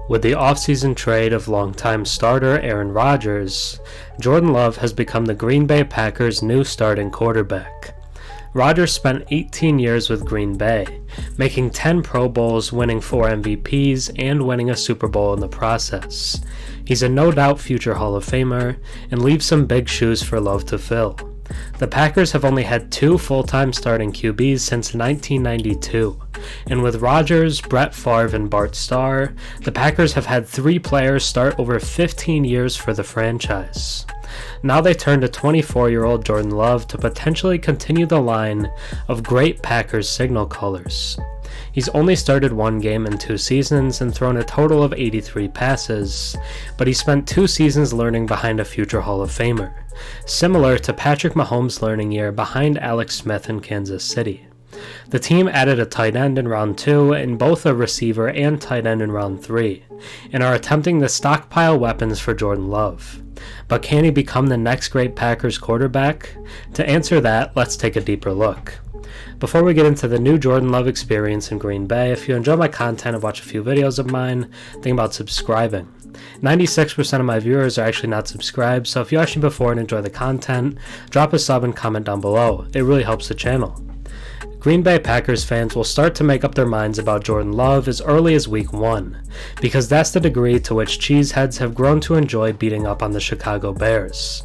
With the offseason trade of longtime starter Aaron Rodgers, Jordan Love has become the Green Bay Packers' new starting quarterback. Rodgers spent 18 years with Green Bay, making 10 Pro Bowls, winning 4 MVPs, and winning a Super Bowl in the process. He's a no-doubt future Hall of Famer and leaves some big shoes for Love to fill. The Packers have only had 2 full-time starting QBs since 1992, and with Rodgers, Brett Favre, and Bart Starr, the Packers have had 3 players start over 15 years for the franchise. Now they turn to 24-year-old Jordan Love to potentially continue the line of great Packers signal callers. He's only started 1 game in 2 seasons and thrown a total of 83 passes, but he spent 2 seasons learning behind a future Hall of Famer, similar to Patrick Mahomes' learning year behind Alex Smith in Kansas City. The team added a tight end in round 2 and both a receiver and tight end in round 3, and are attempting to stockpile weapons for Jordan Love. But can he become the next great Packers quarterback? To answer that, let's take a deeper look. Before we get into the new Jordan Love experience in Green Bay, if you enjoy my content and watch a few videos of mine, think about subscribing. 96% of my viewers are actually not subscribed, so if you watched me before and enjoy the content, drop a sub and comment down below. It really helps the channel. Green Bay Packers fans will start to make up their minds about Jordan Love as early as week 1, because that's the degree to which cheeseheads have grown to enjoy beating up on the Chicago Bears.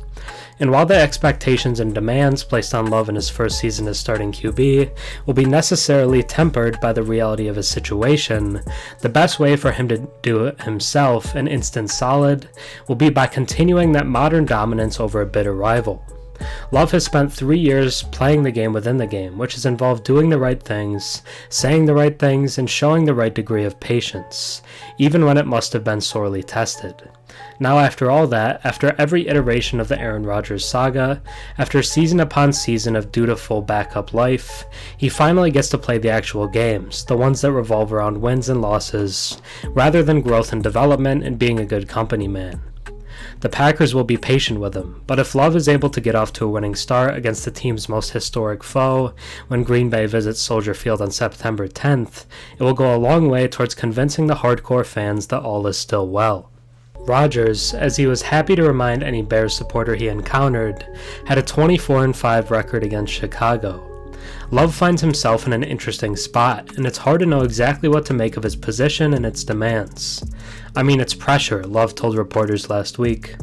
And while the expectations and demands placed on Love in his first season as starting QB will be necessarily tempered by the reality of his situation, the best way for him to do it himself an instant solid will be by continuing that modern dominance over a bitter rival. Love has spent 3 years playing the game within the game, which has involved doing the right things, saying the right things, and showing the right degree of patience, even when it must have been sorely tested. Now after all that, after every iteration of the Aaron Rodgers saga, after season upon season of dutiful backup life, he finally gets to play the actual games, the ones that revolve around wins and losses, rather than growth and development and being a good company man. The Packers will be patient with him, but if Love is able to get off to a winning start against the team's most historic foe when Green Bay visits Soldier Field on September 10th, it will go a long way towards convincing the hardcore fans that all is still well. Rodgers, as he was happy to remind any Bears supporter he encountered, had a 24-5 record against Chicago. Love finds himself in an interesting spot, and it's hard to know exactly what to make of his position and its demands. I mean, it's pressure, Love told reporters last week.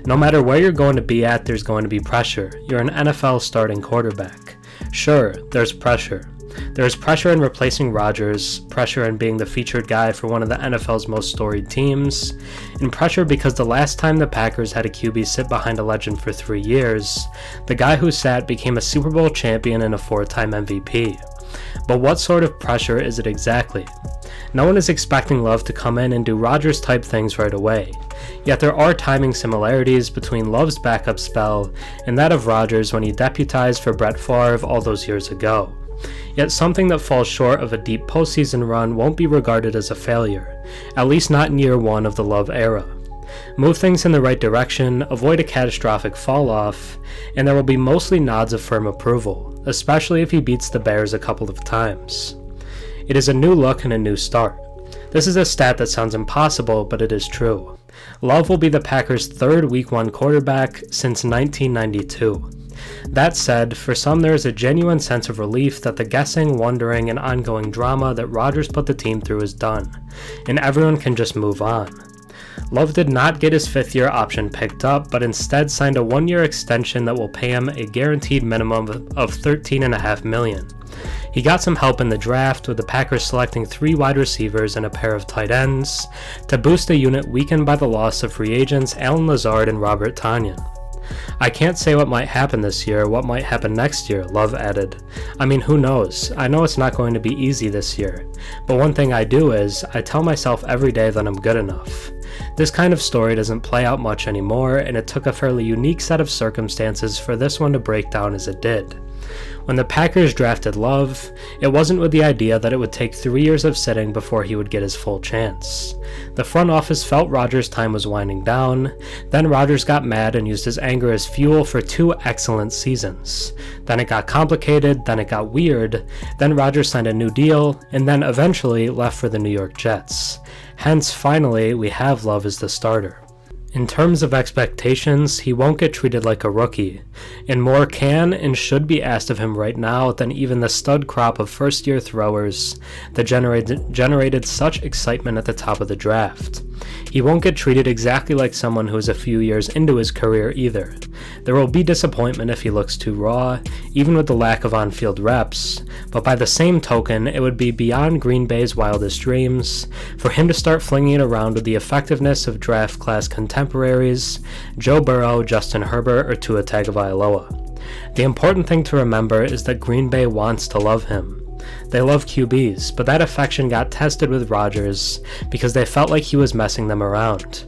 No matter where you're going to be at, there's going to be pressure. You're an NFL starting quarterback. Sure, there's pressure. There's pressure in replacing Rodgers, pressure in being the featured guy for one of the NFL's most storied teams, and pressure because the last time the Packers had a QB sit behind a legend for 3 years, the guy who sat became a Super Bowl champion and a 4-time MVP. But what sort of pressure is it exactly? No one is expecting Love to come in and do Rodgers-type things right away, yet there are timing similarities between Love's backup spell and that of Rodgers when he deputized for Brett Favre all those years ago. Yet something that falls short of a deep postseason run won't be regarded as a failure, at least not in year 1 of the Love era. Move things in the right direction, avoid a catastrophic fall-off, and there will be mostly nods of firm approval, especially if he beats the Bears a couple of times. It is a new look and a new start. This is a stat that sounds impossible, but it is true. Love will be the Packers' 3rd Week 1 quarterback since 1992. That said, for some there is a genuine sense of relief that the guessing, wondering, and ongoing drama that Rodgers put the team through is done, and everyone can just move on. Love did not get his 5th-year option picked up, but instead signed a 1-year extension that will pay him a guaranteed minimum of $13.5 million. He got some help in the draft, with the Packers selecting 3 wide receivers and a pair of tight ends to boost a unit weakened by the loss of free agents Allen Lazard and Robert Tonyan. I can't say what might happen this year, what might happen next year, Love added. I mean, who knows? I know it's not going to be easy this year, but one thing I do is, I tell myself every day that I'm good enough. This kind of story doesn't play out much anymore, and it took a fairly unique set of circumstances for this one to break down as it did. When the Packers drafted Love, it wasn't with the idea that it would take 3 years of sitting before he would get his full chance. The front office felt Rodgers' time was winding down, then Rodgers got mad and used his anger as fuel for 2 excellent seasons. Then it got complicated, then it got weird, then Rodgers signed a new deal, and then eventually left for the New York Jets. Hence, finally, we have Love as the starter. In terms of expectations, he won't get treated like a rookie, and more can and should be asked of him right now than even the stud crop of first-year throwers that generated such excitement at the top of the draft. He won't get treated exactly like someone who is a few years into his career either. There will be disappointment if he looks too raw, even with the lack of on-field reps, but by the same token, it would be beyond Green Bay's wildest dreams for him to start flinging it around with the effectiveness of draft class contemporaries Joe Burrow, Justin Herbert, or Tua Tagovailoa. The important thing to remember is that Green Bay wants to love him. They love QBs, but that affection got tested with Rodgers because they felt like he was messing them around.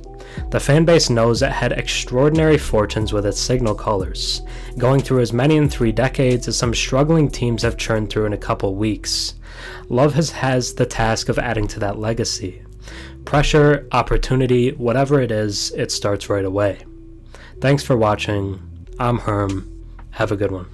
The fanbase knows it had extraordinary fortunes with its signal callers, going through as many in 3 decades as some struggling teams have churned through in a couple weeks. Love has the task of adding to that legacy. Pressure, opportunity, whatever it is, it starts right away. Thanks for watching. I'm Herm. Have a good one.